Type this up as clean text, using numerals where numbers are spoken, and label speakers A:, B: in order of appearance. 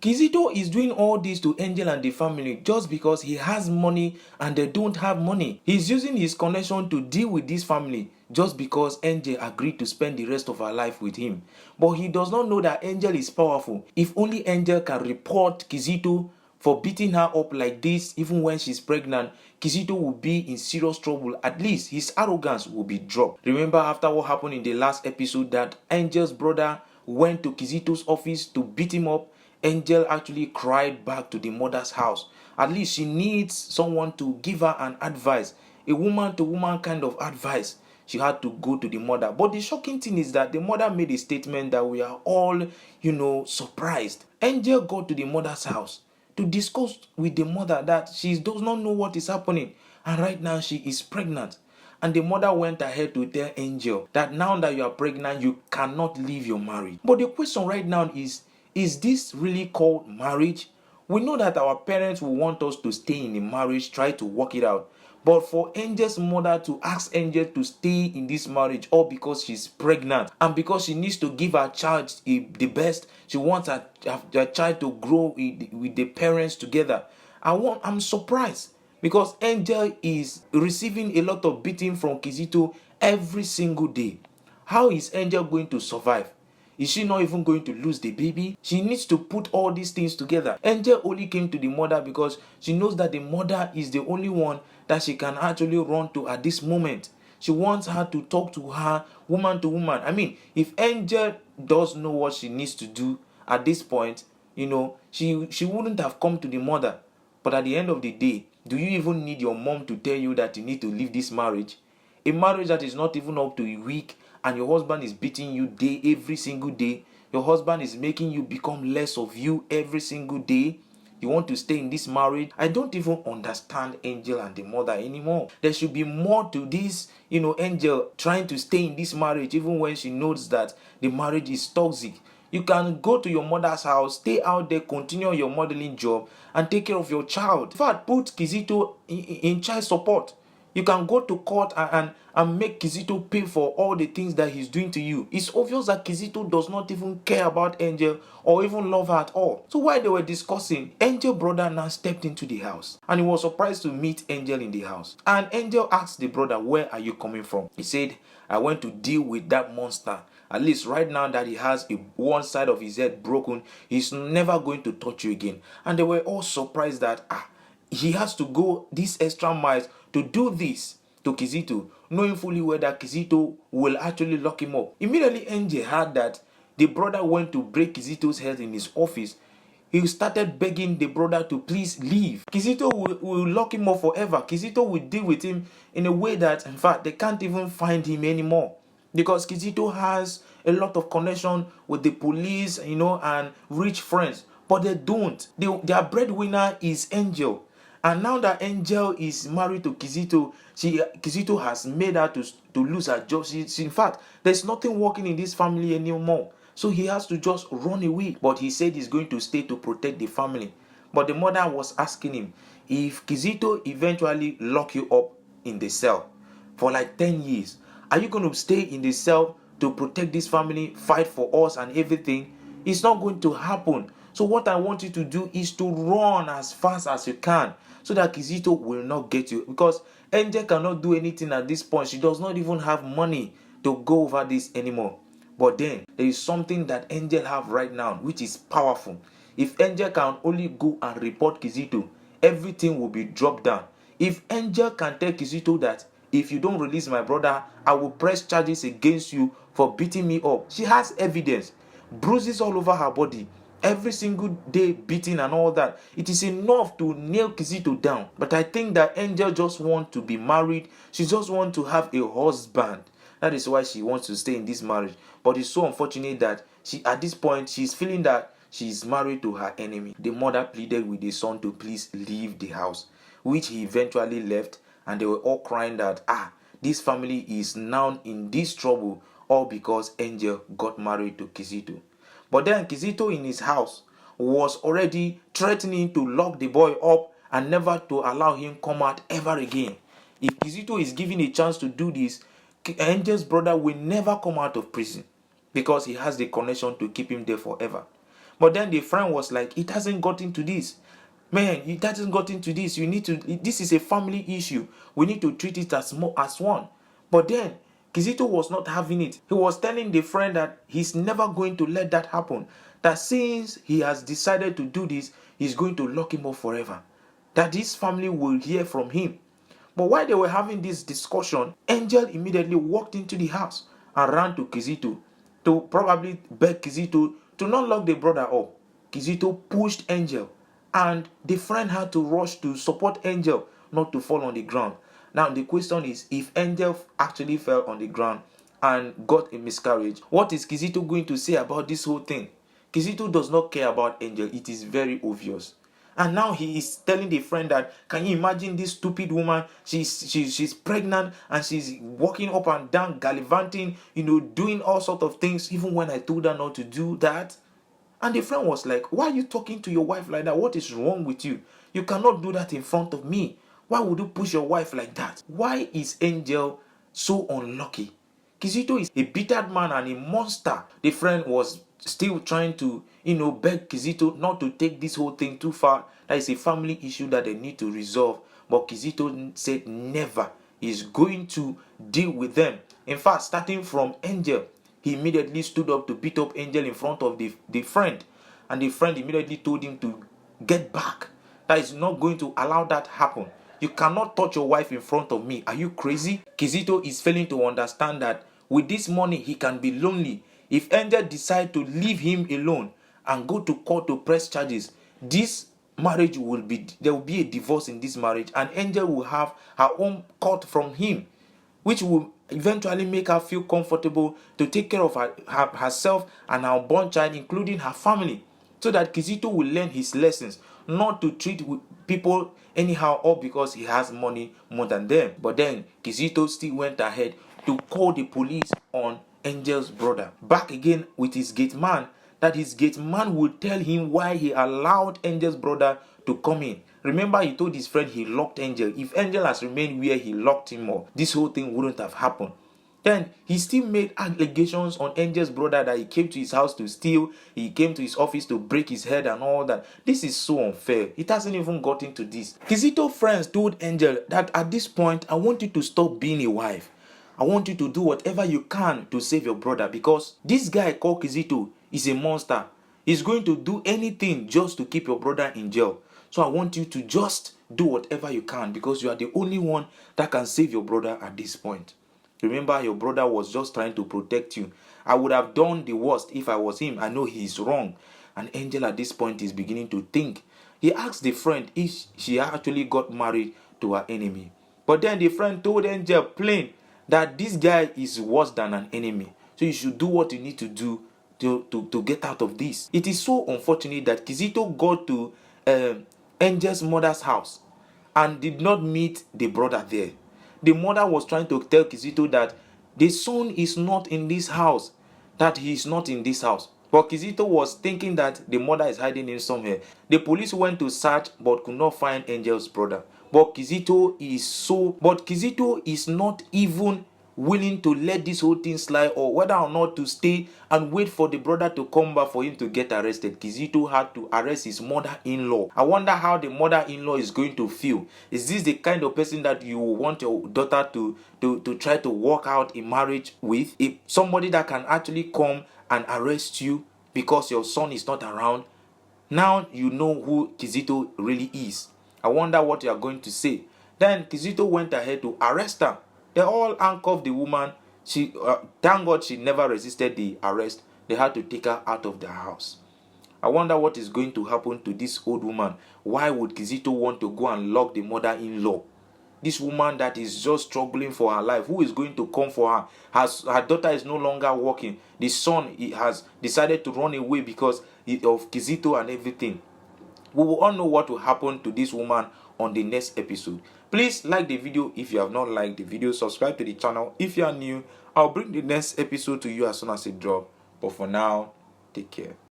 A: Kisito is doing all this to Angel and the family just because he has money and they don't have money. He's using his connection to deal with this family just because Angel agreed to spend the rest of her life with him. But he does not know that Angel is powerful. If only Angel can report Kisito for beating her up like this even when she's pregnant, Kisito will be in serious trouble. At least his arrogance will be dropped. Remember after what happened in the last episode that Angel's brother went to Kisito's office to beat him up? Angel actually cried back to the mother's house. At least she needs someone to give her an advice, a woman to woman kind of advice. She had to go to the mother. But the shocking thing is that the mother made a statement that we are all, surprised. Angel got to the mother's house to discuss with the mother that she does not know what is happening. And right now she is pregnant. And the mother went ahead to tell Angel that now that you are pregnant, you cannot leave your marriage. But the question right now is this really called marriage? We know that our parents will want us to stay in a marriage, try to work it out. But for Angel's mother to ask Angel to stay in this marriage all because she's pregnant and because she needs to give her child the best, she wants her child to grow with the parents together. I'm surprised because Angel is receiving a lot of beating from Kisito every single day. How is Angel going to survive? Is she not even going to lose the baby? She needs to put all these things together. Angel only came to the mother because she knows that the mother is the only one that she can actually run to at this moment. She wants her to talk to her woman to woman. I mean, if Angel does know what she needs to do at this point, she wouldn't have come to the mother. But at the end of the day, do you even need your mom to tell you that you need to leave this marriage? A marriage that is not even up to a week, and your husband is beating you every single day. Your husband is making you become less of you every single day. You want to stay in this marriage? I don't even understand Angel and the mother anymore. There should be more to this, Angel trying to stay in this marriage even when she knows that the marriage is toxic. You can go to your mother's house, stay out there, continue your modeling job, and take care of your child. In fact, put Kisito in child support. You can go to court and make Kisito pay for all the things that he's doing to you. It's obvious that Kisito does not even care about Angel or even love her at all. So while they were discussing, Angel's brother now stepped into the house. And he was surprised to meet Angel in the house. And Angel asked the brother, where are you coming from? He said, I went to deal with that monster. At least right now that he has one side of his head broken, he's never going to touch you again. And they were all surprised that he has to go this extra miles to do this to Kisito, knowing fully well that Kisito will actually lock him up. Immediately Angel heard that the brother went to break Kisito's head in his office. He started begging the brother to please leave. Kisito will lock him up forever. Kisito will deal with him in a way that, in fact, they can't even find him anymore. Because Kisito has a lot of connection with the police, and rich friends. But they don't. Their breadwinner is Angel. And now that Angel is married to Kisito, Kisito has made her to lose her job. In fact, there's nothing working in this family anymore. So he has to just run away. But he said he's going to stay to protect the family. But the mother was asking him, if Kisito eventually lock you up in the cell for like 10 years, are you going to stay in the cell to protect this family, fight for us and everything? It's not going to happen. So what I want you to do is to run as fast as you can so that Kisito will not get you. Because Angel cannot do anything at this point. She does not even have money to go over this anymore. But then there is something that Angel have right now which is powerful. If Angel can only go and report Kisito, everything will be dropped down. If Angel can tell Kisito that if you don't release my brother, I will press charges against you for beating me up. She has evidence. Bruises all over her body. Every single day beating and all that. It is enough to nail Kisito down. But I think that Angel just wants to be married. She just wants to have a husband. That is why she wants to stay in this marriage. But it's so unfortunate that at this point, she's feeling that she is married to her enemy. The mother pleaded with the son to please leave the house, which he eventually left. And they were all crying that, this family is now in this trouble, all because Angel got married to Kisito. But then Kisito in his house was already threatening to lock the boy up and never to allow him come out ever again. If Kisito is given a chance to do this, Angel's brother will never come out of prison because he has the connection to keep him there forever. But then the friend was like, it hasn't gotten to this. Man, it hasn't gotten to this. You need to, this is a family issue. We need to treat it as one. But then Kisito was not having it. He was telling the friend that he's never going to let that happen. That since he has decided to do this, he's going to lock him up forever. That his family will hear from him. But while they were having this discussion, Angel immediately walked into the house and ran to Kisito to probably beg Kisito to not lock the brother up. Kisito pushed Angel, and the friend had to rush to support Angel not to fall on the ground. Now the question is, if Angel actually fell on the ground and got a miscarriage, what is Kisito going to say about this whole thing? Kisito does not care about Angel. It is very obvious. And now he is telling the friend that, can you imagine this stupid woman? She's pregnant and she's walking up and down, gallivanting, doing all sorts of things, even when I told her not to do that. And the friend was like, why are you talking to your wife like that? What is wrong with you? You cannot do that in front of me. Why would you push your wife like that? Why is Angel so unlucky? Kisito is a bitter man and a monster. The friend was still trying to, beg Kisito not to take this whole thing too far. That is a family issue that they need to resolve. But Kisito said never. He's going to deal with them. In fact, starting from Angel, he immediately stood up to beat up Angel in front of the friend. And the friend immediately told him to get back. That is not going to allow that happen. You cannot touch your wife in front of me. Are you crazy? Kisito is failing to understand that with this money, he can be lonely. If Angel decides to leave him alone and go to court to press charges, this marriage there will be a divorce in this marriage, and Angel will have her own court from him, which will eventually make her feel comfortable to take care of herself and her unborn child, including her family, so that Kisito will learn his lessons, not to treat people anyhow or because he has money more than them. But then Kisito still went ahead to call the police on Angel's brother. Back again with his gate man, that his gate man would tell him why he allowed Angel's brother to come in. Remember, he told his friend he locked Angel. If Angel has remained where he locked him up, this whole thing wouldn't have happened. Then he still made allegations on Angel's brother that he came to his house to steal, he came to his office to break his head and all that. This is so unfair. It hasn't even gotten to this. Kisito friends told Angel that at this point, I want you to stop being a wife. I want you to do whatever you can to save your brother, because this guy called Kisito is a monster. He's going to do anything just to keep your brother in jail. So I want you to just do whatever you can, because you are the only one that can save your brother at this point. Remember, your brother was just trying to protect you. I would have done the worst if I was him. I know he's wrong. And Angel at this point is beginning to think. He asked the friend if she actually got married to her enemy. But then the friend told Angel plain that this guy is worse than an enemy. So you should do what you need to do to get out of this. It is so unfortunate that Kisito got to Angel's mother's house and did not meet the brother there. The mother was trying to tell Kisito that the son is not in this house, that he is not in this house. But Kisito was thinking that the mother is hiding him somewhere. The police went to search but could not find Angel's brother. But Kisito is not even willing to let this whole thing slide, or whether or not to stay and wait for the brother to come back for him to get arrested. Kisito had to arrest his mother-in-law. I wonder how the mother-in-law is going to feel. Is this the kind of person that you want your daughter to try to work out a marriage with? If somebody that can actually come and arrest you because your son is not around, now you know who Kisito really is. I wonder what you are going to say. Then Kisito went ahead to arrest her. They all handcuffed the woman. Thank God she never resisted the arrest. They had to take her out of the house. I wonder what is going to happen to this old woman. Why would Kisito want to go and lock the mother-in-law? This woman that is just struggling for her life, who is going to come for her? Her daughter is no longer working. The son has decided to run away because of Kisito and everything. We will all know what will happen to this woman on the next episode. Please like the video if you have not liked the video. Subscribe to the channel if you are new. I'll bring the next episode to you as soon as it drops. But for now, take care.